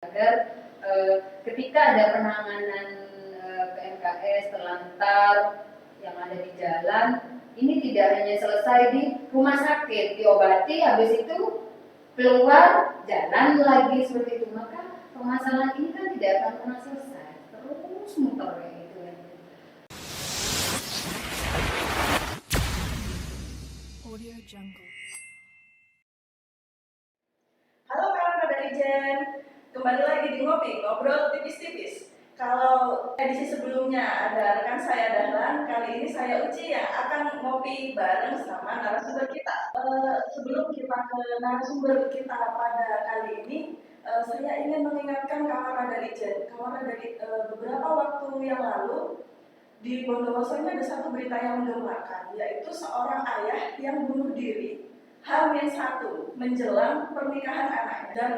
agar ketika ada penanganan PMKS terlantar yang ada di jalan, ini tidak hanya selesai di rumah sakit, diobati, habis itu keluar jalan lagi seperti itu, maka permasalahan ini kan tidak akan pernah selesai, terus muter kayak gitu. Audio Jungle. Halo kawan netizen, kembali lagi di ngobrol tipis-tipis. Kalau edisi sebelumnya ada rekan saya Dahlan, kali ini saya Uci yang akan ngopi bareng sama narasumber kita. Sebelum kita ke narasumber kita pada kali ini, saya ingin mengingatkan kawan netizen, beberapa waktu yang lalu di Bondowoso ini ada satu berita yang menggemarkan, yaitu seorang ayah yang bunuh diri H-1 menjelang pernikahan anaknya. Dan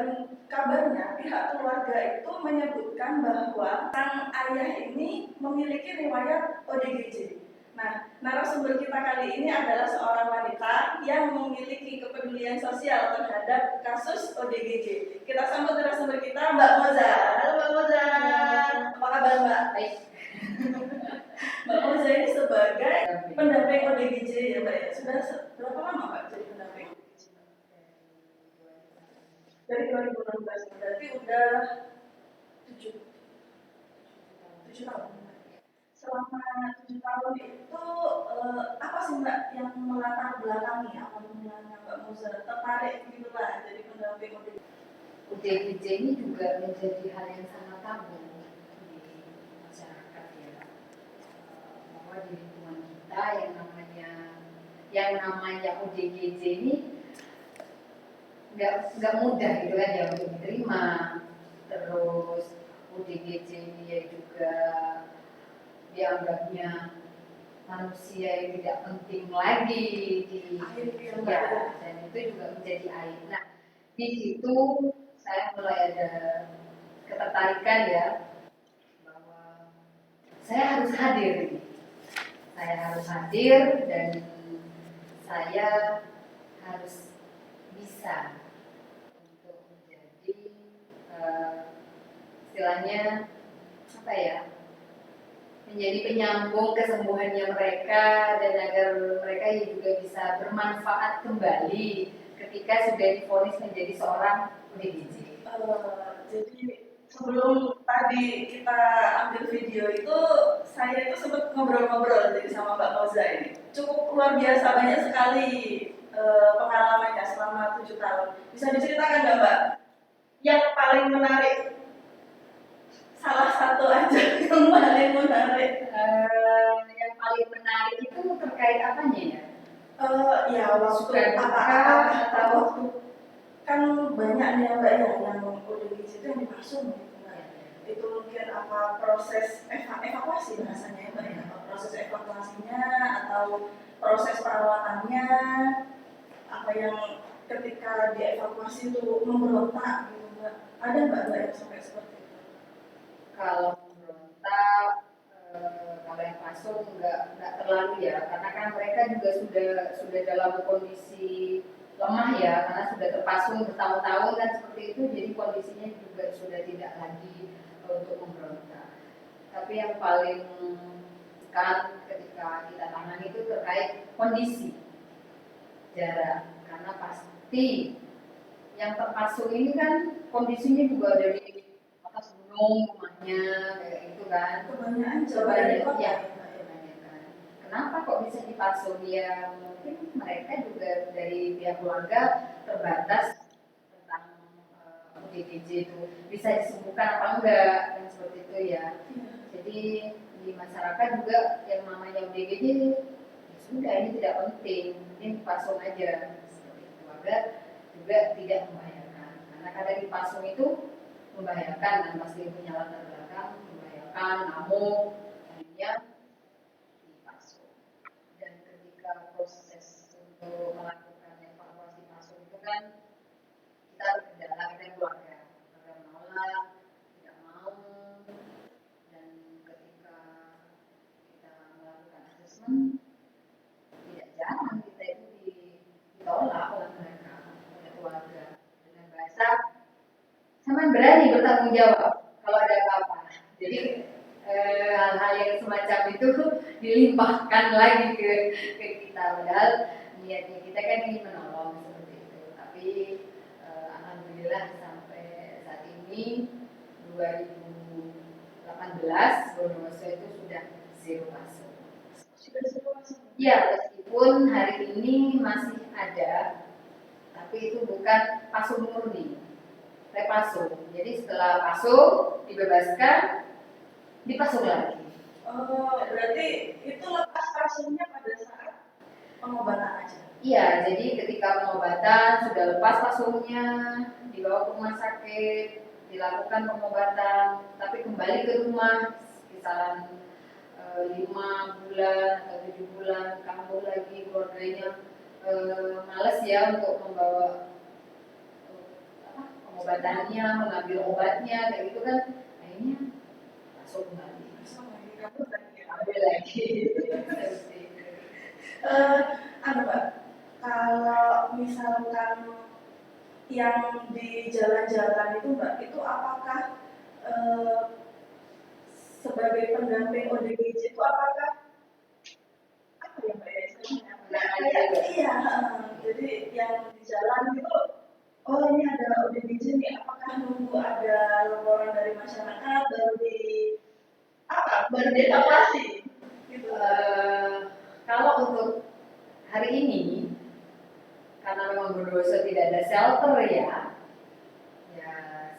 kabarnya pihak keluarga itu menyebutkan bahwa sang ayah ini memiliki riwayat ODGJ. Nah, narasumber kita kali ini adalah seorang wanita yang memiliki kepedulian sosial terhadap kasus ODGJ. Kita sambut narasumber kita, Mbak Moza. Halo Mbak Moza. Apa kabar Mbak? Baik. Mbak Moza ini sebagai pendamping ODGJ ya Mbak ya. Sudah berapa lama Mbak jadi pendamping ODGJ? Dari 2016, berarti udah 7 tahun. Selama 7 tahun itu apa sih Mbak yang melatar belakangi awal mulanya Mbak Moza tertarik gitu lah jadi pendamping ODGJ? ODGJ ini juga menjadi hal yang sangat tabu di masyarakat ya, bahwa di lingkungan kita yang namanya ODGJ ini nggak mudah gitu kan ya untuk diterima. Terus ODGJ ini ya juga dianggapnya manusia yang tidak penting lagi di ya, dan itu juga menjadi aib. Nah, di situ saya mulai ada ketertarikan ya, bahwa saya harus hadir dan saya harus bisa untuk menjadi istilahnya apa ya, menjadi penyambung kesembuhannya mereka, dan agar mereka juga bisa bermanfaat kembali ketika sudah divonis menjadi seorang ODGJ. Jadi sebelum tadi kita ambil video itu, saya itu sempat ngobrol-ngobrol jadi sama Mbak Moza ini. Cukup luar biasa, banyak sekali pengalamannya selama 7 tahun. Bisa diceritakan nggak Mbak? Yang paling menarik, salah satu aja yang paling menarik. Yang paling menarik itu terkait apanya ya? Ya waktu apa waktu kan banyak nih ya Mbak ya yang ODGJ itu yang dipasung gitu Mbak. Itu mungkin apa proses evakuasi bahasanya ya Mbak ya, proses evakuasinya atau proses perawatannya, apa yang ketika dievakuasi itu memberontak gitu Mbak. Ada Mbak yang sampai seperti itu? Kalau memberontak, kalau yang pasung nggak terlalu ya, karena kan mereka juga sudah dalam kondisi lemah ya, karena sudah terpasung bertahun-tahun kan seperti itu, jadi kondisinya juga sudah tidak lagi untuk memberontak. Tapi yang paling kan ketika kita tangani itu terkait kondisi jarak, karena pasti yang terpasung ini kan kondisinya juga dari atas gunung rumahnya kayak gitu kan, Kebanyakan jauh dari kota ya. Kenapa kok bisa dipasung? Ya mungkin mereka juga dari pihak keluarga terbatas tentang ODGJ itu bisa disembuhkan apa enggak, kan seperti itu ya. Jadi di masyarakat juga yang namanya ODGJ ya sudah, ini tidak penting, ini dipasung aja seperti itu, agar juga tidak membahayakan, karena kadang dipasung itu membahayakan dan pasti punya latar belakang membahayakan, ngamuk, akhirnya dipasung. Dan ketika proses untuk melakukan evakuasi pasung itu kan kita berkendala dengan keluarga menolak, tidak mau, dan ketika kita melakukan asesmen tidak jarang kita itu ditolak oleh mereka, oleh keluarga dengan bahasa, "Sampean berani bertanggung bertanggung jawab kalau ada apa-apa. Jadi hal-hal yang semacam itu dilimpahkan lagi ke kita, padahal niatnya kita kan ingin menolong seperti itu. Tapi alhamdulillah sampai saat ini 2018 Bondowoso itu sudah zero pasung. Ya, meskipun hari ini masih ada, tapi itu bukan pasung murni, repasung. Jadi setelah pasung dibebaskan, dipasung lagi. Oh, berarti itu lepas pasungnya pada saat pengobatan aja. Iya, jadi ketika pengobatan sudah lepas pasungnya, dibawa ke rumah sakit, dilakukan pengobatan, tapi kembali ke rumah kisaran 5 bulan atau 7 bulan, kambuh lagi keluarganya males ya untuk membawa pengobatannya, mengambil obatnya, kayak gitu kan, akhirnya masuk kembali. Ambil lagi. Mbak, kalau misalkan yang di jalan-jalan itu Mbak, itu apakah sebagai pendamping ODGJ itu apakah apa ya Mbak ya istilahnya? Iya, jadi yang di jalan itu, oh ini ada ODGJ nih, apakah nunggu ada laporan dari masyarakat baru dievakuasi? Gitu. Kalau untuk hari ini, karena memang Bondowoso tidak ada shelter ya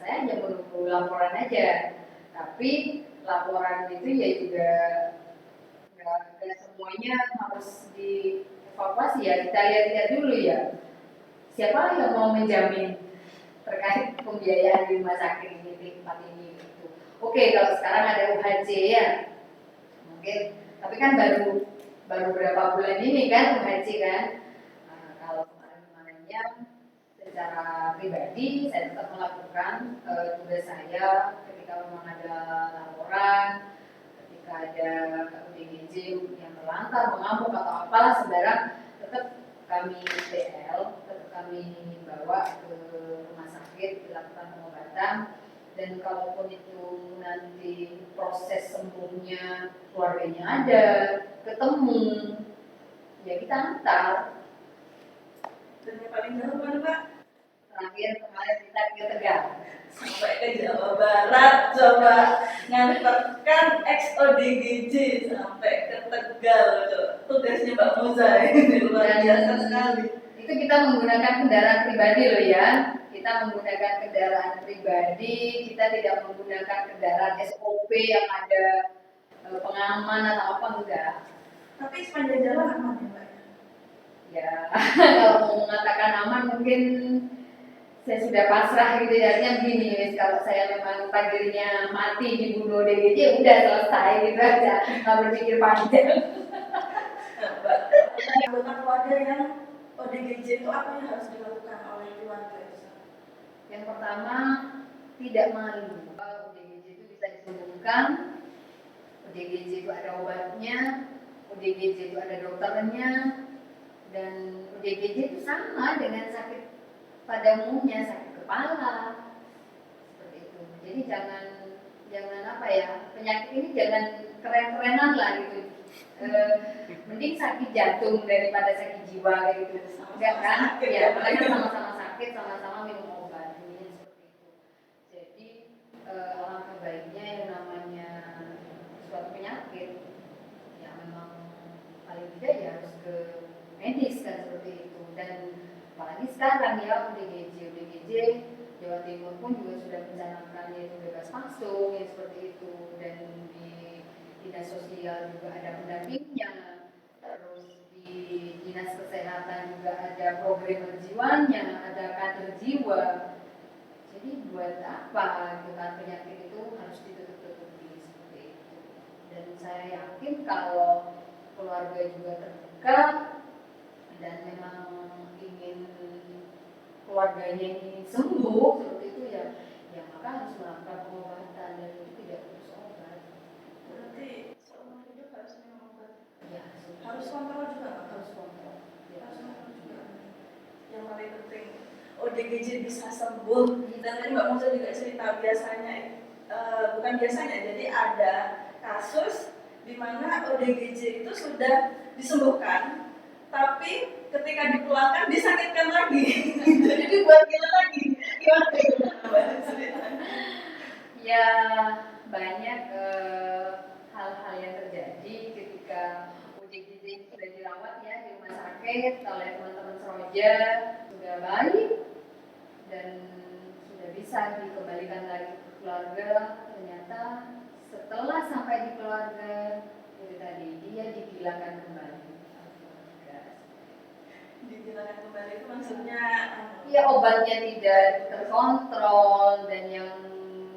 saya hanya menunggu laporan aja. Tapi laporan itu ya juga nggak semuanya harus dievakuasi ya. Kita lihat-lihat dulu ya. Siapa yang mau menjamin terkait pembiayaan di rumah sakit ini, di tempat ini gitu. Oke, kalau sekarang ada UHC ya, mungkin. Tapi kan baru berapa bulan ini kan UHC kan. Kalau kemarin-kemarinnya secara pribadi saya tetap melakukan tugas saya ketika memang ada laporan, ketika ada ODGJ yang terlantar, mengamuk atau apalah sembarang, tetap kami PL, tetap kami bawa ke rumah sakit dilakukan pengobatan. Dan kalaupun itu nanti proses sembuhnya keluarganya ada, ketemu, ya kita antar. Dan yang paling jauh mana Pak? Terakhir kemarin kita ke Tegal. Sampai ke Jawa Barat, coba ngantarkan ex-ODGJ sampai ke Tegal, coba. Tugasnya Mbak Moza ini luar biasa sekali. Itu kita menggunakan kendaraan pribadi loh ya. Kita menggunakan kendaraan pribadi, kita tidak menggunakan kendaraan SOP yang ada pengaman atau apa enggak. Tapi sepanjang jalan aman ya Mbak? Ya, kalau mau mengatakan aman mungkin saya sudah pasrah gitu ya. Artinya begini, kalau saya memang takdirnya mati dibunuh ODGJ, udah selesai gitu aja, nggak berpikir panjang. Mbak, anggota keluarga yang ODGJ itu apa yang harus dilakukan oleh keluarga? Yang pertama, tidak malu. ODGJ itu bisa disembuhkan, ODGJ itu ada obatnya, ODGJ itu ada dokternya, dan ODGJ itu sama dengan sakit pada umumnya, sakit kepala, seperti itu. Jadi jangan apa ya, penyakit ini jangan keren-kerenan lah gitu. Mending sakit jantung daripada sakit jiwa kayak gitu. Enggak kan? Ya, mereka sama-sama sakit, sama-sama minum obat, ini seperti itu. Jadi alangkah baiknya yang namanya suatu penyakit, ya memang paling tidak ya harus ke medis kan seperti itu. Dan apalagi sekarang ya ODGJ Jawa Timur pun juga sudah mencanangkan yaitu bebas pasung yang seperti itu, dan di dinas sosial juga ada pendampingnya, terus di dinas kesehatan juga ada program jiwanya, ada kader jiwa. Jadi buat apa gitu penyakit itu harus ditutup-tutupi seperti itu. Dan saya yakin kalau keluarga juga terbuka dan memang ingin keluarganya ini sembuh seperti itu ya maka harus melakukan pengobatan dan itu tidak putus obat. Berarti seumur hidup harus minum obat. Ya, harus kontrol juga, harus kontrol. Ya. Harus kontrol juga. Yang paling penting ODGJ bisa sembuh. Dan tadi Mbak Musa juga cerita biasanya, bukan biasanya, jadi ada kasus di mana ODGJ itu sudah disembuhkan, tapi ketika dipulangkan disakitkan lagi. Jadi buat gila lagi. Gimana ceritanya? Ya banyak hal-hal yang terjadi ketika ODGJ itu sudah dirawat ya di rumah sakit oleh teman-teman Seroja, sudah baik dan sudah bisa dikembalikan lagi ke keluarga. Ternyata setelah sampai di keluarga itu tadi dia digilakan kembali. Digilakan kembali itu maksudnya Ya obatnya tidak terkontrol dan yang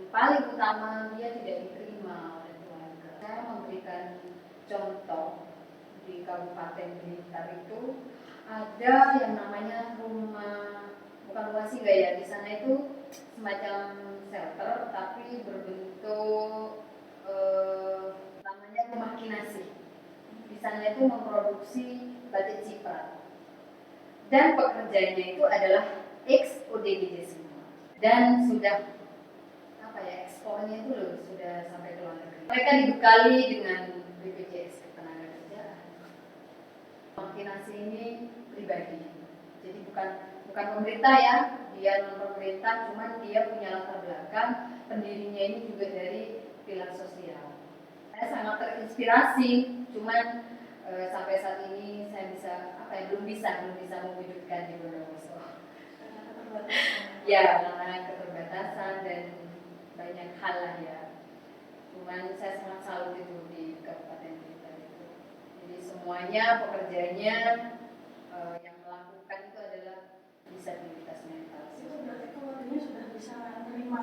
paling utama dia tidak diterima oleh keluarga. Saya memberikan contoh di Kabupaten Blitar itu ada yang namanya rumah, bukan rumah singgah ya, di sana itu semacam shelter tapi berbentuk namanya rumah kinasi. Di sana itu memproduksi batik ciprat dan pekerjanya itu adalah ex ODGJ semua dan sudah ekspornya itu loh sudah sampai ke luar negeri. Mereka dibekali dengan BPJS Ketenagakerjaan. Vaksinasi ini pribadi, jadi bukan pemerintah ya, dia non pemerintah, cuman dia punya latar belakang pendirinya ini juga dari pilar sosial. Saya sangat terinspirasi, cuman sampai saat ini saya belum bisa mewujudkan di Bondowoso. Ya, karena keterbatasan dan banyak hal lah ya. Cuman saya sangat salut itu di Kabupaten Blitar itu. Jadi semuanya pekerjanya yang melakukan itu adalah disabilitas mental. Itu berarti keluarganya sudah bisa menerima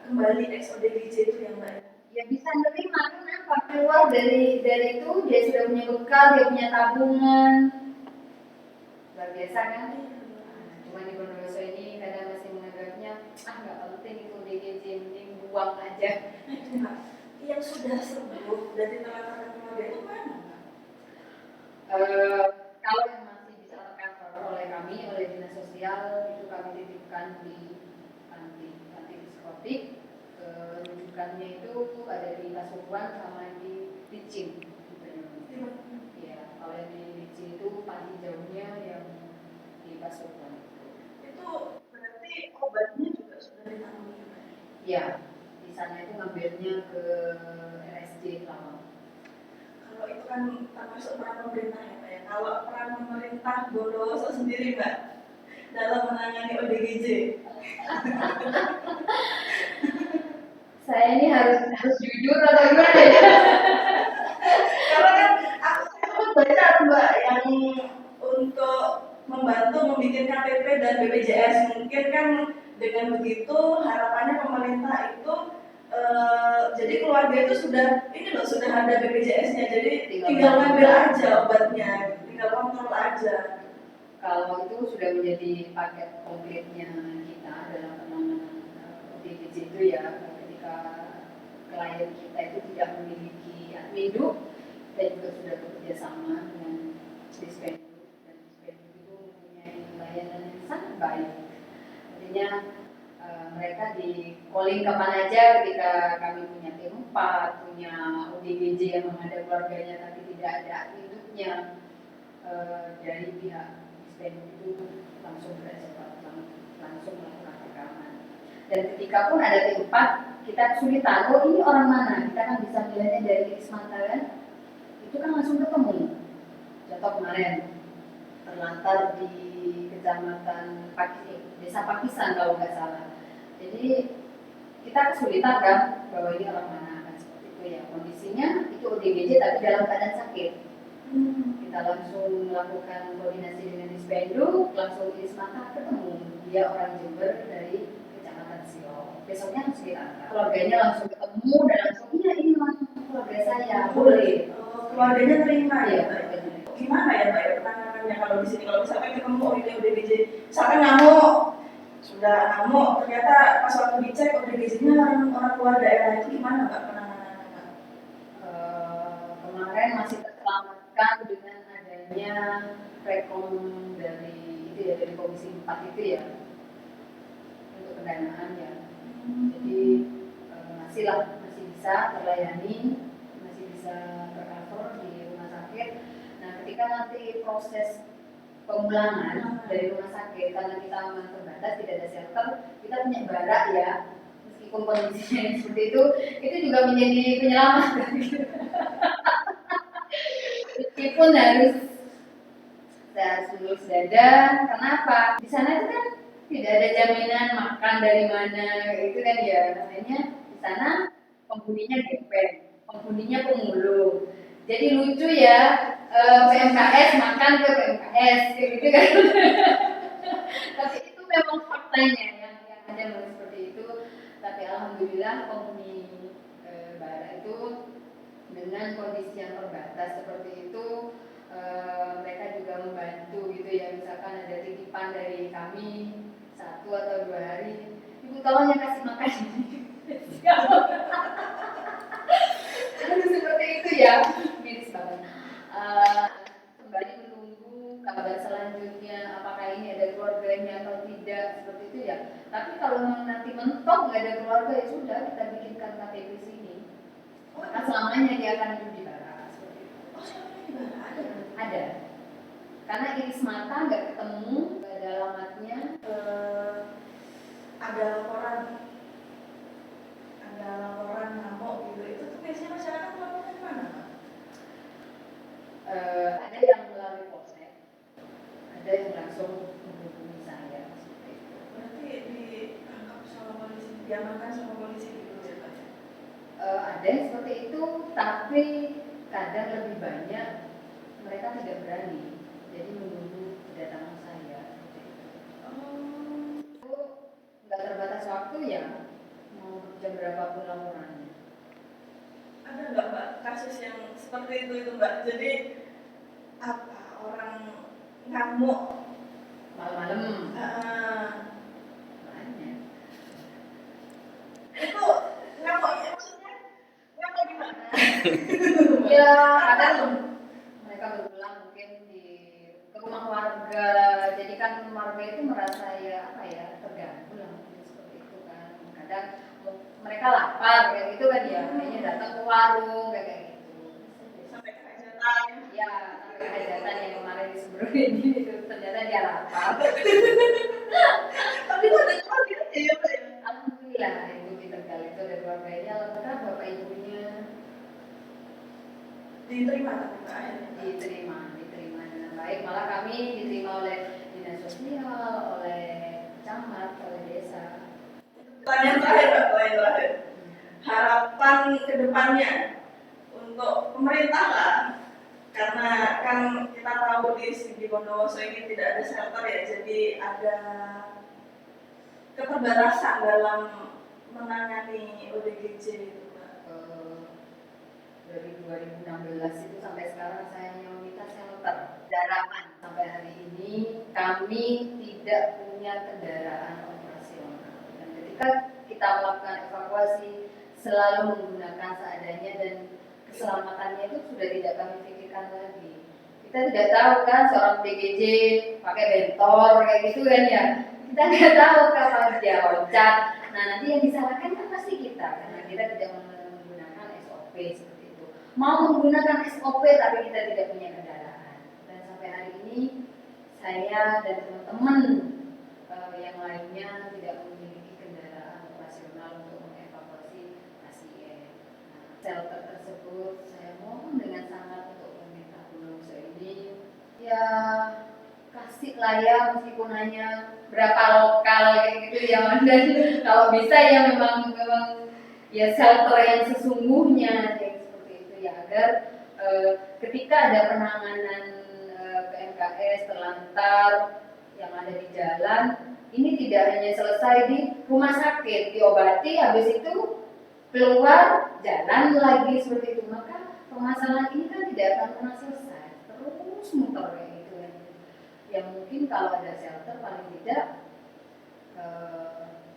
kembali ex ODGJ itu ya Mbak? Ya bisa menerima, kenapa? Keluar dari itu dia sudah punya bekal, dia punya tabungan. Luar biasa kan? Cuma di Bondowoso ini kadang masih menganggapnya nggak penting itu ODGJ, mending buang aja. Yang sudah sembuh dari teman-teman keluarga itu mana? Kalau yang masih bisa tercover oleh kami, oleh dinas sosial, itu kami titipkan di panti psikotik. Rujukannya itu ada di Pasuruan sama di Licin. Ya, kalau yang di Licin itu paling jauhnya yang di Pasuruan. Itu berarti obatnya juga sudah ditanggung juga? Ya, di sana itu ngambilnya ke RSJ Lawang. Kalau itu kan termasuk peran pemerintah ya Pak ya. Kalau peran pemerintah Bondowoso sendiri Mbak dalam menangani ODGJ. Saya ini harus jujur atau gimana ya? Karena kan aku sempat baca Mbak yang untuk membantu membuat KTP dan BPJS, mungkin kan dengan begitu harapannya pemerintah itu jadi keluarga itu sudah ada BPJS-nya, jadi tinggal ngambil aja obatnya, tinggal kontrol aja. Kalau itu sudah menjadi paket konkretnya kita dalam penanganan ODGJ itu ya, ketika klien kita itu tidak memiliki admindu, kita juga sudah bekerja sama dengan Dispendu, dan Dispendu itu mempunyai layanan yang sangat baik. Artinya mereka di calling kapan aja ketika kami punya T4, punya ODGJ yang menghadap keluarganya tapi tidak ada admindunya, dari pihak Dispendu itu langsung beresopat, langsung melakukan rekaman. Dan ketika pun ada T4, kita kesulitan, ini orang mana? Kita kan bisa melihatnya dari iris mata kan? Itu kan langsung ketemu. Contoh kemarin terlantar di kecamatan Desa Pakisan kalau nggak salah. Jadi kita kesulitan kan bahwa ini orang mana kan seperti itu ya. Kondisinya itu ODGJ tapi dalam keadaan sakit. Kita langsung melakukan koordinasi dengan Dispendu, langsung iris mata ketemu dia orang Jember dari Kecamatan Silo. Besoknya langsung kita angkat. Keluarganya langsung ketemu dan langsung ini keluarga saya boleh. Keluarganya terima ya. Gimana ya Pak ya penanganannya kalau di sini, kalau misalkan ketemu ini ODGJ, misalkan ngamuk, sudah ngamuk, ternyata pas waktu dicek ODGJ-nya orang luar daerah, itu gimana Pak penanganannya Pak? Kemarin masih terselamatkan dengan adanya rekom dari Komisi 4 itu ya. pendanaan ya. Jadi masih bisa terlayani, masih bisa tercover di rumah sakit. Nah ketika nanti proses pemulangan dari rumah sakit, karena kita memang terbatas, tidak ada shelter, kita punya barak ya, meskipun kondisinya seperti itu juga menjadi penyelamat. Meskipun harus lulus dada, kenapa? Di sana itu kan tidak ada jaminan makan dari mana, itu kan ya, namanya di sana penghuninya gepeng, penghuninya pemulung. Jadi lucu ya, PMKS makan ke PMKS, gitu kan. Tapi itu memang faktanya yang ada memang seperti itu. Tapi alhamdulillah penghuni Bara itu dengan kondisi yang terbatas seperti itu, mereka juga membantu gitu ya, misalkan ada titipan dari kami 1 atau 2 hari, ibu tolong ya kasih makan seperti itu ya, miris banget. Kembali menunggu kabar selanjutnya, apakah ini ada keluarganya atau tidak, seperti itu ya. Tapi kalau nanti mentok nggak ada keluarga, ya sudah, kita bikinkan KTP sini, maka selamanya dia akan hidup di Bara. Seperti itu. Oh, selamanya di Bara ada. Karena iris mata nggak ketemu, nggak ada alamatnya. Ada laporan ngamuk gitu, itu tuh biasanya masyarakat melaporkan kemana? Ada yang melalui polsek, ada yang langsung menghubungi saya seperti itu. Berarti ditangkap sama polisi, diamankan sama polisi gitu ya Pak? Ada yang seperti itu, tapi kadang lebih banyak mereka tidak berani, jadi menunggu kedatangan saya. Itu nggak terbatas waktu ya, mau jam berapapun laporannya. Ada nggak Mbak kasus yang seperti itu Mbak? Jadi orang ngamuk Malam-malam banyak. Itu ngamuknya maksudnya ngamuk gimana? Ya kadang mereka berulang mungkin ke rumah warga, jadi kan warga itu merasa ya apa ya, terganggu lah mungkin seperti itu kan. Kadang mereka lapar kayak gitu kan ya, kayaknya datang ke warung kayak gitu. Sampai kehajatan. Ya sampai kehajatan yang kemarin disebelin itu ternyata dia lapar. Tapi itu ada keluarga ya Pak ya? Alhamdulillah itu di Tegal itu ada keluarganya, lengkap bapak ibunya. Diterima tapi Pak akhirnya? Diterima dengan baik, malah kami diterima oleh dinas sosial, oleh camat, oleh desa. Pertanyaan terakhir Pak, harapan kedepannya untuk pemerintah lah, karena kan kita tahu di Bondowoso ini tidak ada shelter ya, jadi ada keterbatasan dalam menangani ODGJ itu Pak. Dari 2016 itu sampai sekarang saya hanya meminta shelter kendaraan. Sampai hari ini kami tidak punya kendaraan operasional. Dan ketika kita melakukan evakuasi selalu menggunakan seadanya dan keselamatannya itu sudah tidak kami pikirkan lagi. Kita tidak tahu kan seorang PGJ pakai bentor kayak gitu kan ya. Kita nggak tahu kapan dia loncat. Nah nanti yang disalahkan kan pasti kita karena kita tidak menggunakan SOP seperti itu. Mau menggunakan SOP tapi kita tidak punya kendaraan. Dan sampai hari ini saya dan teman-teman yang lainnya tidak memiliki kendaraan operasional untuk mengevakuasi pasien. Nah, shelter tersebut saya mohon dengan sangat untuk pemerintah Bondowoso ini ya kasih lah ya, meskipun hanya berapa lokal kayak gitu ya, dan kalau bisa ya memang ya shelter yang sesungguhnya kayak seperti itu ya, agar ketika ada penanganan PMKS terlantar yang ada di jalan ini tidak hanya selesai di rumah sakit, diobati habis itu keluar jalan lagi seperti itu, maka permasalahan ini kan tidak akan pernah selesai, terus muter kayak gitu ya. Yang mungkin kalau ada shelter paling tidak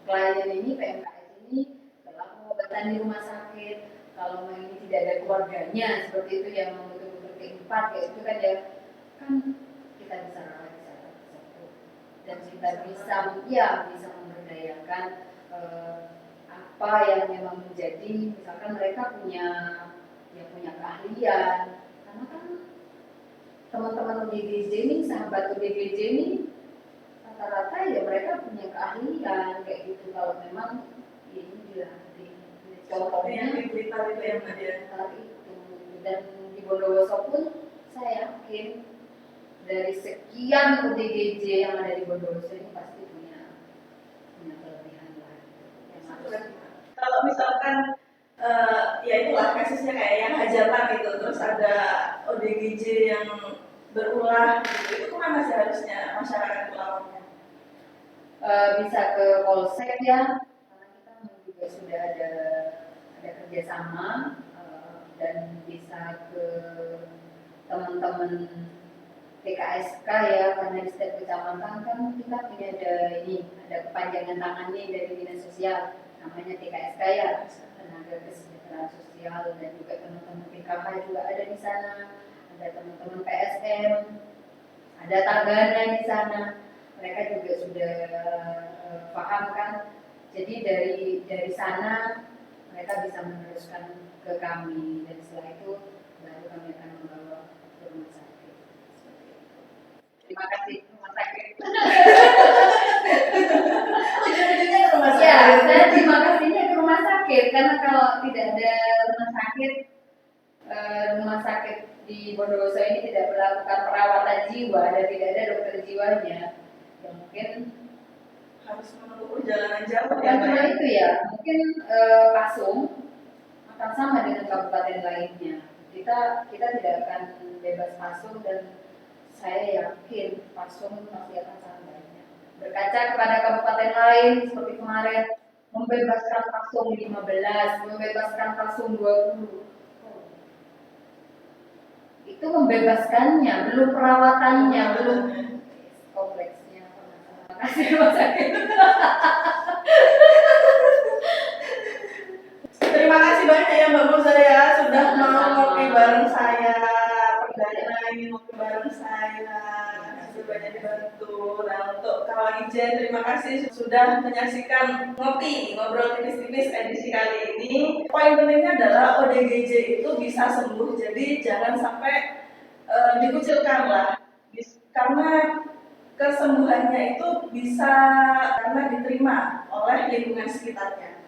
klien ini, PMKS ini telah pengobatan di rumah sakit, kalau ini tidak ada keluarganya seperti itu yang betul-betul keempat kayak itu kan ya, kan kita bisa rawat di shelter tersebut dan kita bisa memberdayakan menyampaikan apa yang memang menjadi, misalkan mereka punya keahlian, karena kan teman-teman UDGJ ini, sahabat UDGJ ini rata-rata ya mereka punya keahlian kayak gitu. Kalau memang ya ini dilatih, contohnya yang di Blitar itu yang ada itu. Dan di Bondowoso pun saya yakin dari sekian UDGJ yang ada di Bondowoso ini pasti punya kelebihan lah yang harus. Kalau misalkan ya itulah kasusnya kayak yang hajatan gitu, terus ada ODGJ yang berulah gitu, itu kemana seharusnya masyarakat melapornya? Bisa ke polsek ya, karena kita juga sudah ada kerjasama, dan bisa ke teman-teman PKSK ya, karena di setiap kecamatan kan kita punya ada kepanjangan tangannya dari dinas sosial, namanya PKSK ya, tenaga kesejahteraan sosial, dan juga teman-teman PKH juga ada di sana, ada teman-teman PSM, ada Tagana di sana, mereka juga sudah paham kan. Jadi dari sana mereka bisa meneruskan ke kami, dan setelah itu baru kami akan membawa ke rumah sakit. Terima kasih rumah sakit. Ujung-ujungnya ke rumah sakit. Ya, saya terima kasihnya ke rumah sakit, karena kalau tidak ada rumah sakit di Bondowoso ini tidak melakukan perawatan jiwa dan tidak ada dokter jiwanya, ya mungkin Harus menempuh perjalanan jauh ya, karena itu ya, mungkin Pasung akan sama dengan kabupaten lainnya. Kita tidak akan bebas Pasung, dan saya yakin Pasung pasti akan sangat banyak. Berkaca kepada kabupaten lain seperti kemarin, membebaskan Pasung 15, membebaskan Pasung 20. Itu membebaskannya, belum perawatannya, belum kompleksnya. Terima kasih rumah sakit. Terima kasih banyak ya Mbak Musa ya, sudah mau ngopi bareng saya. Perdana ini ngopi bareng saya, sudah banyak dibantu. Nah, untuk kawan Ijen, terima kasih sudah menyaksikan ngobrol tipis-tipis edisi kali ini. Poin pentingnya adalah ODGJ itu bisa sembuh, jadi jangan sampai dikucilkan lah, karena kesembuhannya itu bisa karena diterima oleh lingkungan sekitarnya.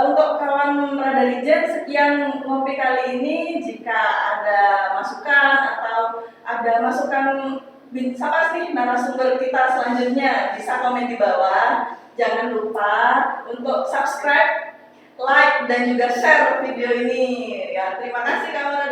Untuk kawan Radalijen, sekian ngopi kali ini. Jika ada masukan atau ada masukan siapa sih narasumber kita selanjutnya, bisa komen di bawah. Jangan lupa untuk subscribe, like, dan juga share video ini. Ya, terima kasih kawan